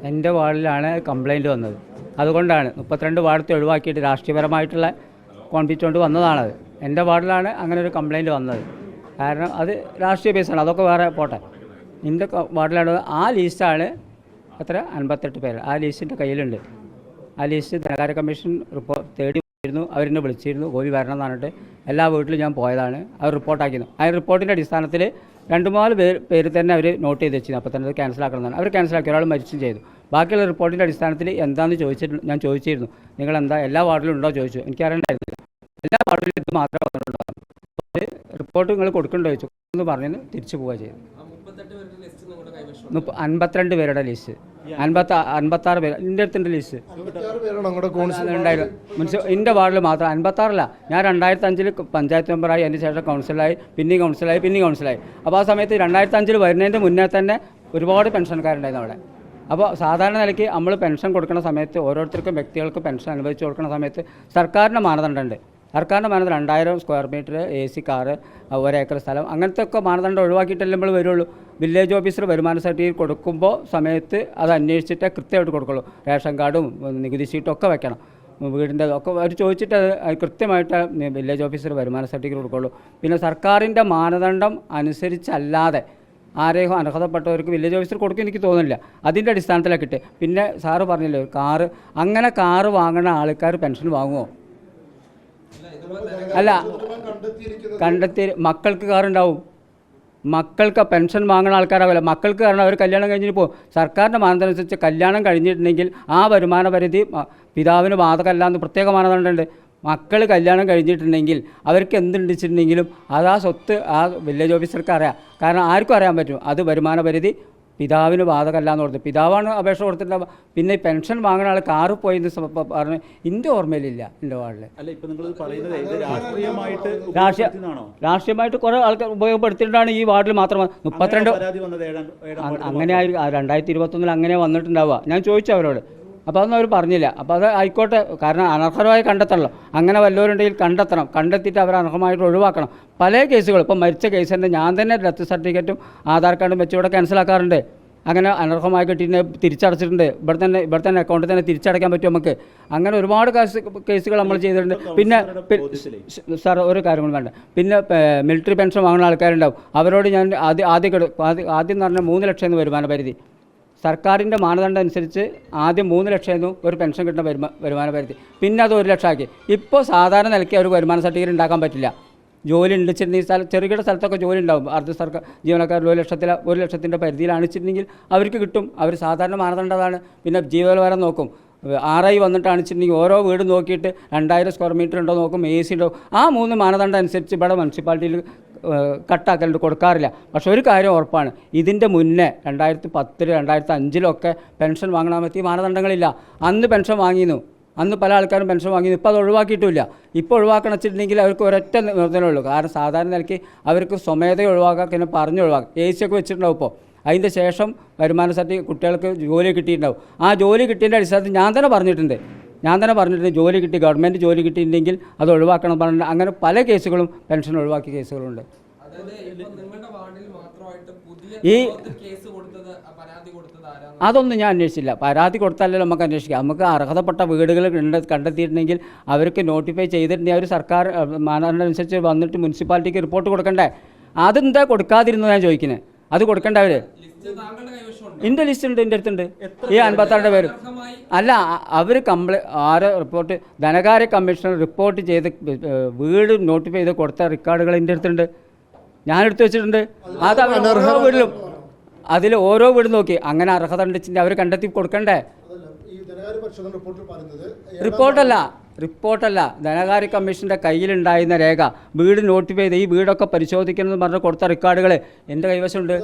എൻ്റെ വാർഡിലാണ് കംപ്ലയിൻറ്റ് വന്നത്. അതുകൊണ്ടാണ് 32 വാർഡത്തെ ഒഴിവാക്കിയിട്ട് രാഷ്ട്രീയപരമായിട്ടുള്ള കോൺഫ്ലിക്റ്റ് കൊണ്ട് വന്നതാണത്. എൻ്റെ വാർഡിലാണ് അങ്ങനെ ഒരു കംപ്ലയിൻറ്റ് വന്നത്. കാരണം അത് രാഷ്ട്രീയ ബേസാണ്, അതൊക്കെ വേറെ പോട്ടെ. എൻ്റെ വാർഡിലാണ് ആ ലിസ്റ്റാണ് 58 പേര് ആ ലിസ്റ്റിൻ്റെ കയ്യിലുണ്ട്. ആ ലിസ്റ്റ് ധനകാര്യ കമ്മീഷൻ തേടി വരുന്നു, അവരെന്നെ വിളിച്ചിരുന്നു, ഗോപി വരണം എന്ന് പറഞ്ഞിട്ട് എല്ലാ വീട്ടിലും ഞാൻ പോയതാണ്. അവർ റിപ്പോർട്ടാക്കിയിരുന്നു. ആ റിപ്പോർട്ടിൻ്റെ അടിസ്ഥാനത്തിൽ 2-3 പേര് തന്നെ അവർ നോട്ട് ചെയ്ത് വെച്ചിരുന്നു. അപ്പോൾ തന്നെ അത് ക്യാൻസലാക്കണമെന്നാണ്. അവർ ക്യാൻസലാക്കി, ഒരാൾ മരിച്ചും ചെയ്തു. ബാക്കിയുള്ള റിപ്പോർട്ടിൻ്റെ അടിസ്ഥാനത്തിൽ എന്താണെന്ന് ഞാൻ ചോദിച്ചിരുന്നു. നിങ്ങളെന്താ എല്ലാ വാർഡിലും ഉണ്ടോ ചോദിച്ചു. എനിക്കറിയണ്ടായിരുന്നില്ല. എല്ലാ വാർഡിലും ഇത് മാത്രമേ വന്നിട്ടുള്ളൂ. അത് റിപ്പോർട്ട് നിങ്ങൾ കൊടുക്കണ്ടോ ചോദിച്ചു എന്ന് പറഞ്ഞ് തിരിച്ചു പോവുക ചെയ്തു. 52 പേരുടെ ലിസ്റ്റ്, 56 പേര് എൻ്റെ അടുത്തിൻ്റെ ലിസ്റ്റ് ഉണ്ടായിരുന്നു. എൻ്റെ വാർഡിൽ മാത്രം 56. ഞാൻ 2005 പഞ്ചായത്ത് മെമ്പറായി, അതിന് ശേഷം കൗൺസിലായി, പിന്നെയും കൗൺസിലായി. അപ്പോൾ ആ സമയത്ത് 2005 വരുന്നതിൻ്റെ മുന്നേ തന്നെ ഒരുപാട് പെൻഷൻകാരുണ്ടായിരുന്നു അവിടെ. അപ്പോൾ സാധാരണ നിലയ്ക്ക് നമ്മൾ പെൻഷൻ കൊടുക്കുന്ന സമയത്ത് ഓരോരുത്തർക്കും വ്യക്തികൾക്ക് പെൻഷൻ അനുവദിച്ച് കൊടുക്കുന്ന സമയത്ത് സർക്കാരിൻ്റെ മാനദണ്ഡമുണ്ട്. സർക്കാരിൻ്റെ മാനദണ്ഡം 2000 square metre AC car, 1 acre സ്ഥലം, അങ്ങനത്തെ ഒക്കെ മാനദണ്ഡം ഒഴിവാക്കിയിട്ടല്ലേ നമ്മൾ വരുള്ളൂ. വില്ലേജ് ഓഫീസർ വരുമാന സർട്ടിഫിക്കറ്റ് കൊടുക്കുമ്പോൾ സമയത്ത് അത് അന്വേഷിച്ചിട്ടേ കൃത്യമായിട്ട് കൊടുക്കുള്ളൂ. റേഷൻ കാർഡും നികുതി ഷീറ്റും ഒക്കെ വെക്കണം. വീടിൻ്റെ ഒക്കെ അവർ ചോദിച്ചിട്ട് അത് കൃത്യമായിട്ട് വില്ലേജ് ഓഫീസർ വരുമാന സർട്ടിഫിക്കറ്റ് കൊടുക്കുള്ളൂ. പിന്നെ സർക്കാരിൻ്റെ മാനദണ്ഡം അനുസരിച്ചല്ലാതെ ആരെയും അർഹതപ്പെട്ടവർക്ക് വില്ലേജ് ഓഫീസർ കൊടുക്കും എനിക്ക് തോന്നുന്നില്ല. അതിൻ്റെ അടിസ്ഥാനത്തിലാണ് കിട്ടുക. പിന്നെ സാറ് പറഞ്ഞില്ലേ കാറ്, അങ്ങനെ കാറ് വാങ്ങുന്ന ആൾക്കാർ പെൻഷൻ വാങ്ങുമോ? അല്ല, കണ്ടെത്തി മക്കൾക്ക് കാറുണ്ടാവും. മക്കൾക്ക് പെൻഷൻ വാങ്ങുന്ന ആൾക്കാരാവില്ല. മക്കൾക്ക് കാരണം അവർ കല്യാണം കഴിഞ്ഞിട്ട് പോകും. സർക്കാരിൻ്റെ മാനദണ്ഡം അനുസരിച്ച് കല്യാണം കഴിഞ്ഞിട്ടുണ്ടെങ്കിൽ ആ വരുമാന പരിധി പിതാവിന് ബാധകമല്ല എന്ന് പ്രത്യേക മാനദണ്ഡമുണ്ട്. മക്കൾ കല്യാണം കഴിഞ്ഞിട്ടുണ്ടെങ്കിൽ അവർക്ക് എന്തുണ്ടെച്ചിട്ടുണ്ടെങ്കിലും അത് ആ സ്വത്ത് ആ വില്ലേജ് ഓഫീസർക്ക് അറിയാം. കാരണം ആർക്കും അറിയാൻ പറ്റും അത് വരുമാന പരിധി പിതാവിന് ബാധകമല്ല എന്ന് കൊടുത്ത്. പിതാവാണ് അപേക്ഷ കൊടുത്തിട്ടുണ്ടാവുക. പിന്നെ പെൻഷൻ വാങ്ങുന്ന ആൾ കാറ് പോയെന്ന് പറഞ്ഞ് എൻ്റെ ഓർമ്മയിലില്ല എൻ്റെ വാർഡിൽ. രാഷ്ട്രീയമായിട്ട് കുറേ ആൾക്കാർ ഉപയോഗപ്പെടുത്തിയിട്ടാണ് ഈ വാർഡിൽ മാത്രം 32 അങ്ങനെ 2021 അങ്ങനെ വന്നിട്ടുണ്ടാവുക. ഞാൻ ചോദിച്ചു അവരോട്, അപ്പോൾ അതൊന്നും അവർ പറഞ്ഞില്ല. അപ്പോൾ അത് ആയിക്കോട്ടെ, കാരണം അനർഹമായി കണ്ടെത്തണമല്ലോ. അങ്ങനെ വല്ലവരുണ്ടെങ്കിൽ കണ്ടെത്തിയിട്ട് അവർ അനർഹമായിട്ട് ഒഴിവാക്കണം. പല കേസുകൾ ഇപ്പോൾ മരിച്ച കേസിൻ്റെ ഞാൻ തന്നെ ഡെത്ത് സർട്ടിഫിക്കറ്റും ആധാർ കാർഡും വെച്ച് ഇവിടെ ക്യാൻസലാക്കാറുണ്ട്. അങ്ങനെ അനർഹമായി കിട്ടിയിട്ട് തിരിച്ചടച്ചിട്ടുണ്ട്. ഇവിടെ തന്നെ അക്കൗണ്ടിൽ തന്നെ തിരിച്ചടയ്ക്കാൻ പറ്റും നമുക്ക്. അങ്ങനെ ഒരുപാട് കേസുകൾ നമ്മൾ ചെയ്തിട്ടുണ്ട്. പിന്നെ സാർ ഒരു കാര്യം കൂടി വേണ്ട, പിന്നെ മിലിറ്ററി പെൻഷൻ വാങ്ങുന്ന ആൾക്കാരുണ്ടാവും. അവരോട് ഞാൻ ആദ്യം എന്ന് പറഞ്ഞാൽ 3 ലക്ഷം എന്ന് വരുമാന പരിധി. സർക്കാരിൻ്റെ മാനദണ്ഡം അനുസരിച്ച് ആദ്യം 3 ലക്ഷമായിരുന്നു ഒരു പെൻഷൻ കിട്ടുന്ന വരുമാന പരിധി. പിന്നെ അത് 1 ലക്ഷമാക്കി. ഇപ്പോൾ സാധാരണ നിലയ്ക്ക് ഒരു വരുമാന സർട്ടിഫിക്കറ്റ് ഉണ്ടാക്കാൻ പറ്റില്ല. ജോലി ഉണ്ടിച്ചിട്ടുണ്ടെങ്കിൽ ചെറുകിട സ്ഥലത്തൊക്കെ ജോലി ഉണ്ടാവും. അർദ്ധ സർക്കാർ ജീവനക്കാർ 1 ലക്ഷത്തിൻ്റെ പരിധിയിലാണിച്ചിട്ടുണ്ടെങ്കിൽ അവർക്ക് കിട്ടും. അവർ സാധാരണ മാനദണ്ഡം അതാണ്. പിന്നെ ജീവനോപാരം നോക്കും. RI വന്നിട്ടാണിച്ചിട്ടുണ്ടെങ്കിൽ ഓരോ വീട് നോക്കിയിട്ട് 2000 സ്ക്വയർ മീറ്റർ ഉണ്ടോ നോക്കും, AC ഉണ്ടോ. ആ 3 മാനദണ്ഡം അനുസരിച്ച് ഇവിടെ മുനിസിപ്പാലിറ്റിയിൽ കട്ടാക്കലുണ്ട്, കൊടുക്കാറില്ല. പക്ഷെ ഒരു കാര്യം ഉറപ്പാണ്, ഇതിൻ്റെ മുന്നേ 2010 2005 പെൻഷൻ വാങ്ങാൻ പറ്റിയ മാനദണ്ഡങ്ങളില്ല. അന്ന് പെൻഷൻ വാങ്ങിയിരുന്നു. അന്ന് പല ആൾക്കാരും പെൻഷൻ വാങ്ങിയിരുന്നു. ഇപ്പോൾ അത് ഒഴിവാക്കിയിട്ടില്ല. ഇപ്പോൾ ഒഴിവാക്കണം വെച്ചിട്ടുണ്ടെങ്കിൽ അവർക്ക് ഒരൊറ്റ നിർദ്ദേശമേ ഉള്ളൂ. കാരണം സാധാരണ നിലയ്ക്ക് അവർക്ക് സ്വമേധയെ ഒഴിവാക്കാം, പിന്നെ ഒഴിവാക്കാം. AC ഒക്കെ വെച്ചിട്ടുണ്ടാവും. ഇപ്പോൾ അതിൻ്റെ ശേഷം വരുമാന സർട്ടിഫിക്കറ്റ് കുട്ടികൾക്ക് ജോലി കിട്ടിയിട്ടുണ്ടാവും. ആ ജോലി കിട്ടിയതിൻ്റെ അടിസ്ഥാനത്തിൽ ഞാൻ തന്നെ പറഞ്ഞിട്ടുണ്ട് ജോലി കിട്ടി, ഗവൺമെൻറ് ജോലി കിട്ടിയിട്ടുണ്ടെങ്കിൽ അത് ഒഴിവാക്കണം പറഞ്ഞിട്ട്. അങ്ങനെ പല കേസുകളും പെൻഷൻ ഒഴിവാക്കിയ കേസുകളുണ്ട്. ഈ അതൊന്നും ഞാൻ അന്വേഷിച്ചില്ല. പരാതി കൊടുത്താലേ നമുക്ക് അന്വേഷിക്കാം. നമുക്ക് അർഹതപ്പെട്ട വീടുകൾ കണ്ടെത്തിയിട്ടുണ്ടെങ്കിൽ അവർക്ക് നോട്ടിഫൈ ചെയ്തിട്ടുണ്ടെങ്കിൽ അവർ സർക്കാർ മാനദണ്ഡം അനുസരിച്ച് വന്നിട്ട് മുനിസിപ്പാലിറ്റിക്ക് റിപ്പോർട്ട് കൊടുക്കണ്ടേ? അതെന്താ കൊടുക്കാതിരുന്നു ഞാൻ ചോദിക്കുന്നത്? അത് കൊടുക്കണ്ട അവർ. എൻ്റെ ലിസ്റ്റ് ഉണ്ട്, എൻ്റെ അടുത്തുണ്ട്. ഈ 56 പേര് അല്ല, അവർ ആരോ റിപ്പോർട്ട് ധനകാര്യ കമ്മീഷണർ റിപ്പോർട്ട് ചെയ്ത് വീട് നോട്ടിഫൈ ചെയ്ത് കൊടുത്ത റെക്കോർഡുകൾ എൻ്റെ അടുത്തുണ്ട്. ഞാൻ എടുത്തു വെച്ചിട്ടുണ്ട്. അത് ഓരോ വീട്ടിലും ഓരോ വീട് നോക്കി അങ്ങനെ അർഹത ഉണ്ടെങ്കിൽ അവർ കണ്ടെത്തി കൊടുക്കണ്ടേ? റിപ്പോർട്ടല്ല ധനകാര്യ കമ്മീഷൻ്റെ കയ്യിലുണ്ടായിരുന്ന രേഖ, വീട് നോട്ടിഫൈ ചെയ്ത് ഈ വീടൊക്കെ പരിശോധിക്കണമെന്ന് പറഞ്ഞ് കൊടുത്ത റെക്കോർഡുകൾ എൻ്റെ കൈവശമുണ്ട്.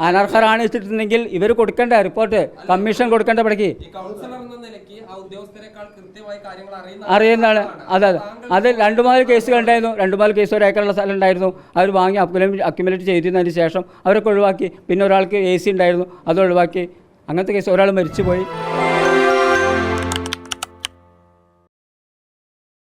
അനർഹരാണ് വെച്ചിട്ടുണ്ടെങ്കിൽ ഇവർ കൊടുക്കേണ്ട റിപ്പോർട്ട് കമ്മീഷൻ കൊടുക്കേണ്ട പടക്കി അറിയുന്നതാണ്. അതെ, അത് 2-4 കേസുകൾ ഉണ്ടായിരുന്നു. 2-4 കേസ് 1 ഏക്കറുള്ള സ്ഥലം ഉണ്ടായിരുന്നു. അവർ വാങ്ങി അക്യുമുലേറ്റ് ചെയ്തതിന് ശേഷം അവരൊക്കെ ഒഴിവാക്കി. പിന്നെ ഒരാൾക്ക് AC ഉണ്ടായിരുന്നു, അത് ഒഴിവാക്കി. അങ്ങനത്തെ കേസ് ഒരാൾ മരിച്ചുപോയി.